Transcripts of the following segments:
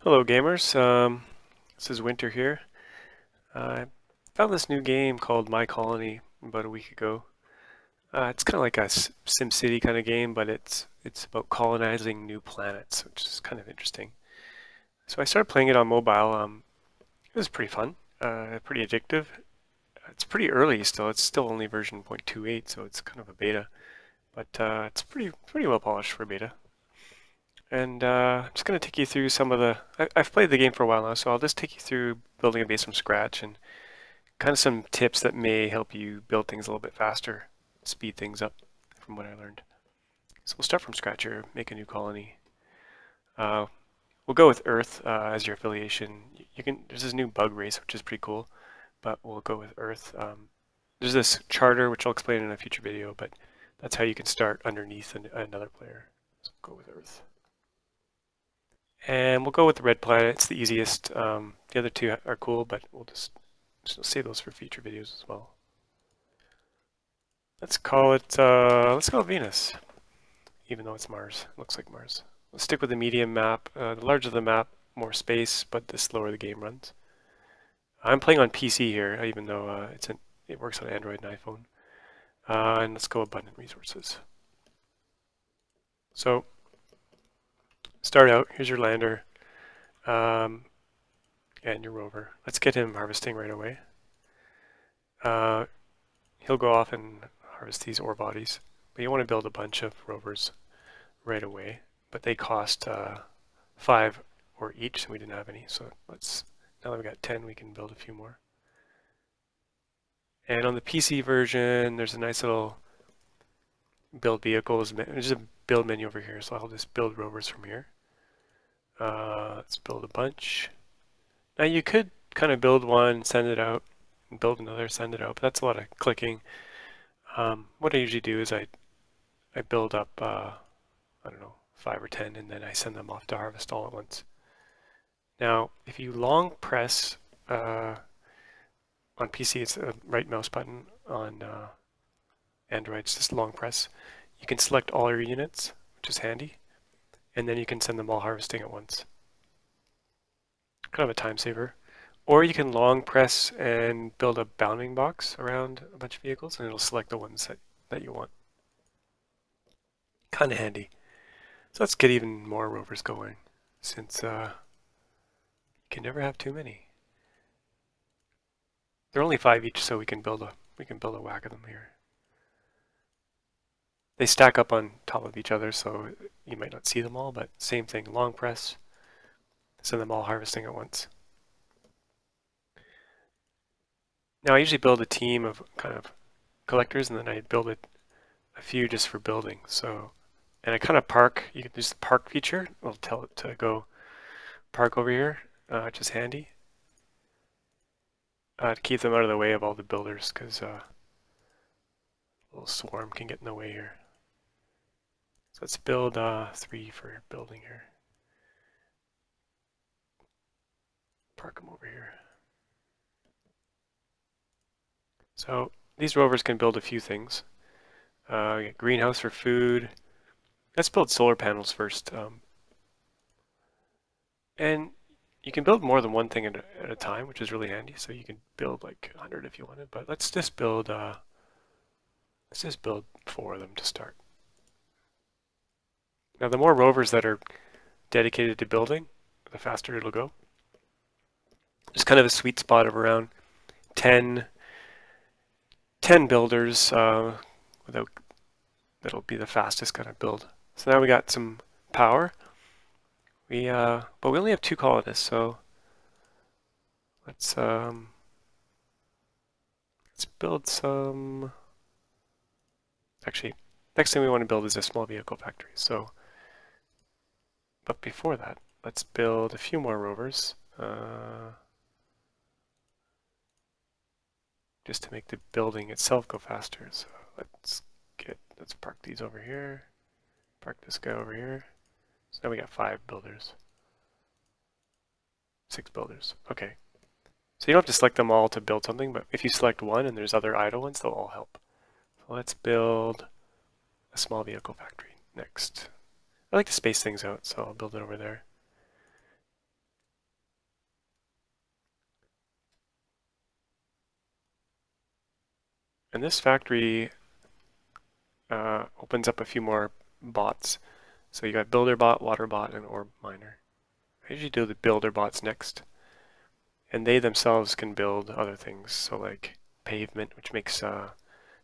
Hello gamers, this is Winter here. I found this new game called My Colony about a week ago. It's kind of like a SimCity kind of game, but it's about colonizing new planets, which is kind of interesting. So I started playing it on mobile. It was pretty fun, pretty addictive. It's pretty early still. It's still only version 0.28, so it's kind of a beta, but it's pretty well polished for beta. And I'm just going to take you through some of I've played the game for a while now, so I'll just take you through building a base from scratch and kind of some tips that may help you build things a little bit faster, speed things up from what I learned. So we'll start from scratch here, make a new colony. Uh, we'll go with Earth as your affiliation. There's this new bug race, which is pretty cool, but we'll go with Earth. There's this charter, which I'll explain in a future video, but that's how you can start underneath another player. So we'll go with Earth. And we'll go with the red planet. It's the easiest. The other two are cool, but we'll just save those for future videos as well. Let's call it Venus, even though it's Mars. It looks like Mars. Let's stick with the medium map. The larger the map, more space, but the slower the game runs. I'm playing on PC here, even though it works on Android and iPhone. And let's go abundant resources. So start out. Here's your lander. And your rover. Let's get him harvesting right away. He'll go off and harvest these ore bodies, but you want to build a bunch of rovers right away. But they cost 5 ore each, and we didn't have any. So now that we got 10, we can build a few more. And on the PC version, there's a nice little build vehicles. There's a build menu over here, so I'll just build rovers from here. Let's build a bunch. Now you could kind of build one, send it out, and build another, send it out, but that's a lot of clicking. What I usually do is I build up, I don't know, 5 or 10, and then I send them off to harvest all at once. Now, if you long press on PC, it's a right mouse button. On Android, it's just long press. You can select all your units, which is handy, and then you can send them all harvesting at once. Kind of a time saver. Or you can long press and build a bounding box around a bunch of vehicles, and it'll select the ones that you want. Kind of handy. So let's get even more rovers going, since you can never have too many. They're only 5 each, so we can build a whack of them here. They stack up on top of each other, so you might not see them all, but same thing, long press, send them all harvesting at once. Now I usually build a team of kind of collectors, and then I build a few just for building. So, and I kind of park. You can use the park feature. It'll tell it to go park over here, which is handy to keep them out of the way of all the builders, because a little swarm can get in the way here. So let's build 3 for building here. Park them over here. So these rovers can build a few things. Get greenhouse for food. Let's build solar panels first. And you can build more than one thing at a time, which is really handy. So you can build like 100 if you wanted, but let's just build 4 of them to start. Now the more rovers that are dedicated to building, the faster it'll go. There's kind of a sweet spot of around 10 builders that'll be the fastest kind of build. So now we got some power. But we only have 2 colonists, so let's build some. Actually, next thing we want to build is a small vehicle factory. So, but before that, let's build a few more rovers, just to make the building itself go faster. So let's park these over here. Park this guy over here. So now we got 5 builders. 6 builders. Okay. So you don't have to select them all to build something, but if you select one and there's other idle ones, they'll all help. So let's build a small vehicle factory next. I like to space things out, so I'll build it over there. And this factory opens up a few more bots. So you got builder bot, water bot, and ore miner. I usually do the builder bots next. And they themselves can build other things. So like pavement, which makes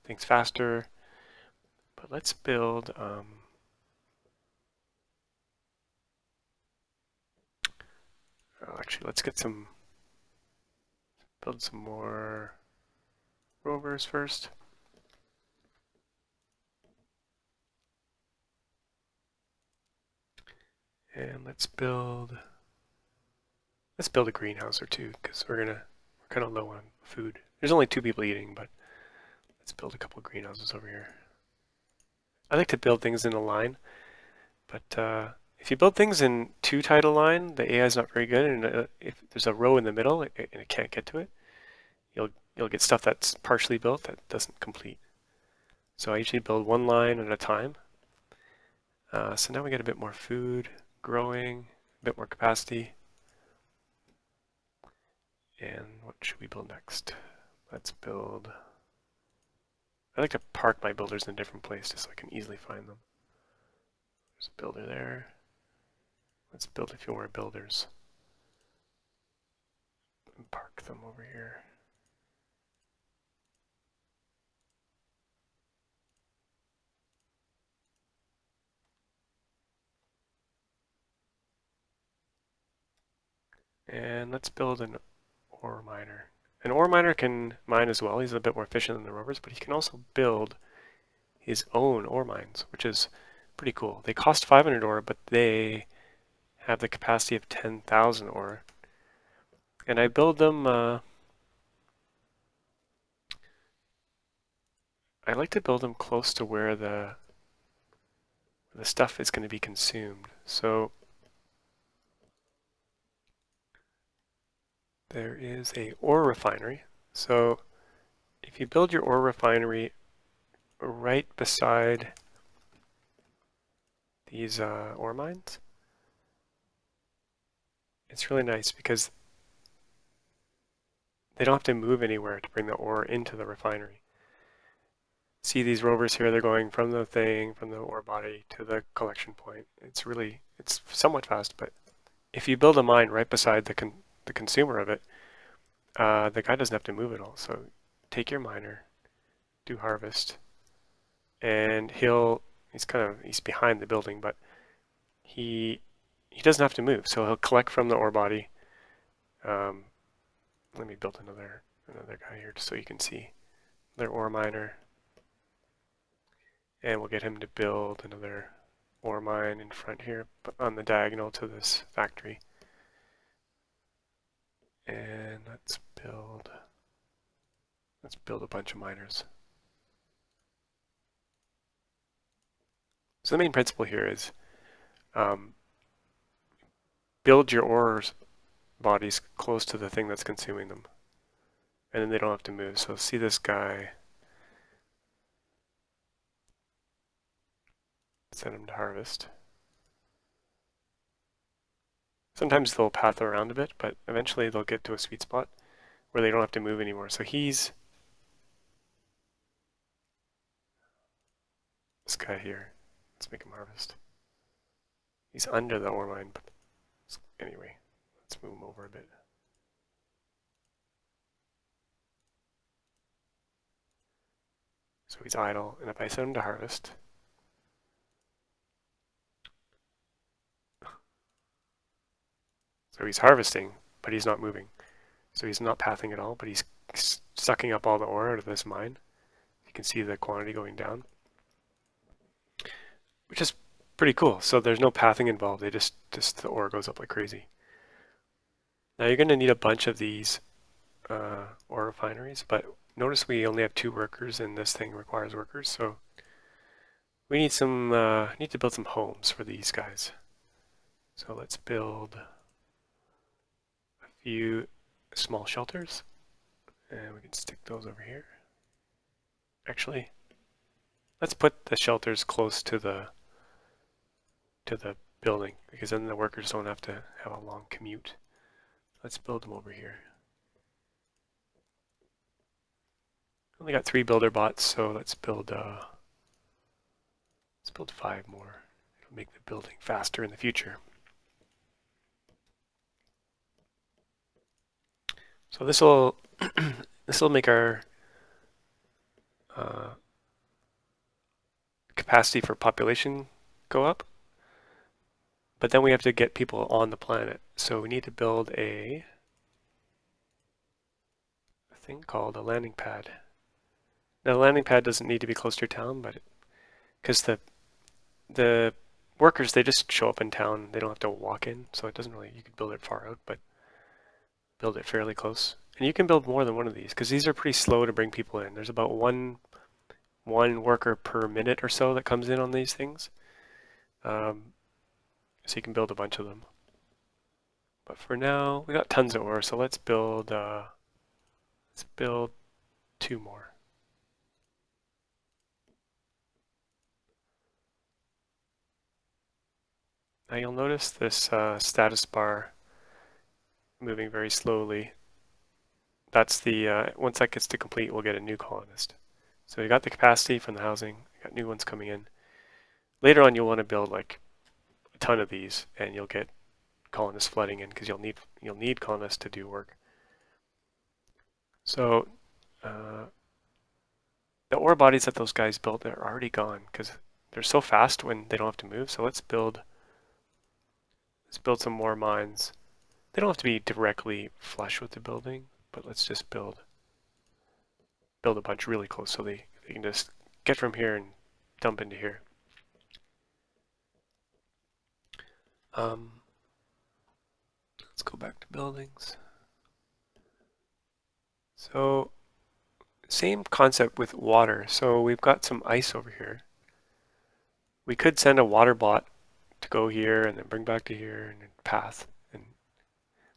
things faster. But let's build, actually let's build some more rovers first. And let's build a greenhouse or two because we're kind of low on food. There's only 2 people eating, but let's build a couple of greenhouses over here. I like to build things in a line, but if you build things in too tight a line, the AI is not very good, and if there's a row in the middle and it can't get to it, you'll get stuff that's partially built that doesn't complete. So I usually build one line at a time. So now we get a bit more food growing, a bit more capacity. And what should we build next? Let's build... I like to park my builders in a different place just so I can easily find them. There's a builder there. Let's build a few more builders. And park them over here. And let's build an ore miner. An ore miner can mine as well. He's a bit more efficient than the rovers, but he can also build his own ore mines, which is pretty cool. They cost 500 ore, but they have the capacity of 10,000 ore. And I build them, I like to build them close to where the stuff is going to be consumed. So there is a ore refinery. So if you build your ore refinery right beside these ore mines, it's really nice because they don't have to move anywhere to bring the ore into the refinery. See these rovers here, they're going from the ore body to the collection point. It's somewhat fast, but if you build a mine right beside the consumer of it, the guy doesn't have to move at all. So take your miner, do harvest, and he's behind the building, but he doesn't have to move. So he'll collect from the ore body. Let me build another guy here just so you can see their ore miner. And we'll get him to build another ore mine in front here, but on the diagonal to this factory. And let's build a bunch of miners. So the main principle here is build your ore bodies close to the thing that's consuming them, and then they don't have to move. So see this guy, send him to harvest. Sometimes they'll path around a bit, but eventually they'll get to a sweet spot where they don't have to move anymore. So he's this guy here. Let's make him harvest. He's under the ore mine, but anyway, let's move him over a bit. So he's idle, and if I send him to harvest, so he's harvesting, but he's not moving. So he's not pathing at all, but he's sucking up all the ore out of this mine. You can see the quantity going down, which is pretty cool. So there's no pathing involved. They just the ore goes up like crazy. Now you're going to need a bunch of these ore refineries, but notice we only have 2 workers, and this thing requires workers. So we need need to build some homes for these guys. So let's build a few small shelters, and we can stick those over here. Actually, let's put the shelters close to the building, because then the workers don't have to have a long commute. Let's build them over here. Only got 3 builder bots, so let's build 5 more. It'll make the building faster in the future. So this will make our capacity for population go up, but then we have to get people on the planet. So we need to build a thing called a landing pad. Now the landing pad doesn't need to be close to your town, but because the workers, they just show up in town, they don't have to walk in, so it doesn't really, you could build it far out, but build it fairly close. And you can build more than one of these because these are pretty slow to bring people in. There's about one worker per minute or so that comes in on these things. So you can build a bunch of them. But for now, we got tons of ore, so let's build 2 more. Now you'll notice this status bar moving very slowly. That's the once that gets to complete, we'll get a new colonist. So you got the capacity from the housing, you got new ones coming in. Later on, you'll want to build like a ton of these, and you'll get colonists flooding in because you'll need colonists to do work. So the ore bodies that those guys built are already gone because they're so fast when they don't have to move. So let's build some more mines. They don't have to be directly flush with the building, but let's just build a bunch really close so they can just get from here and dump into here. Let's go back to buildings. So same concept with water. So we've got some ice over here. We could send a water bot to go here and then bring back to here and then path.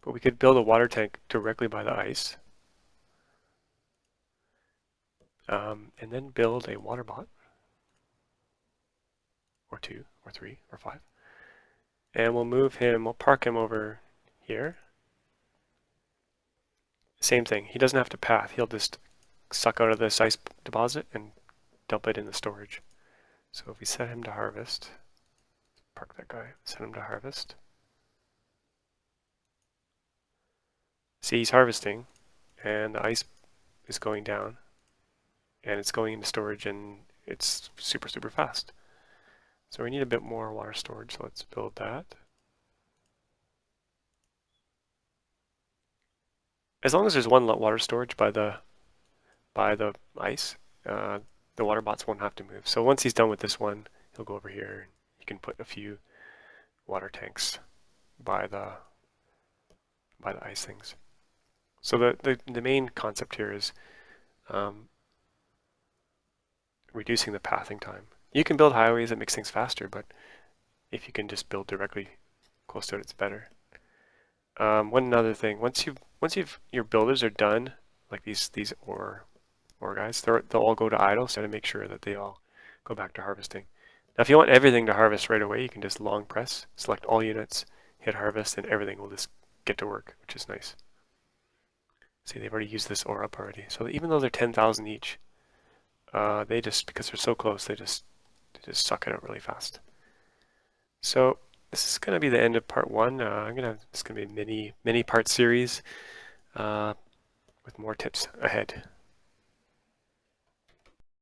But we could build a water tank directly by the ice. And then build a water bot. Or 2, or 3, or 5. And we'll park him over here. Same thing, he doesn't have to path, he'll just suck out of this ice deposit and dump it in the storage. So if we set him to harvest, park that guy, set him to harvest. See, he's harvesting, and the ice is going down, and it's going into storage, and it's super, super fast. So we need a bit more water storage, so let's build that. As long as there's one water storage by the ice, the water bots won't have to move. So once he's done with this one, he'll go over here, and you can put a few water tanks by the ice things. So the main concept here is reducing the pathing time. You can build highways that makes things faster, but if you can just build directly close to it, it's better. One other thing, once your builders are done, like these ore guys, they'll all go to idle, so to make sure that they all go back to harvesting. Now, if you want everything to harvest right away, you can just long press, select all units, hit harvest, and everything will just get to work, which is nice. See, they've already used this ore up already. So even though they're 10,000 each, they just, because they're so close, they just suck it out really fast. So this is going to be the end of part 1. It's going to be a mini part series with more tips ahead.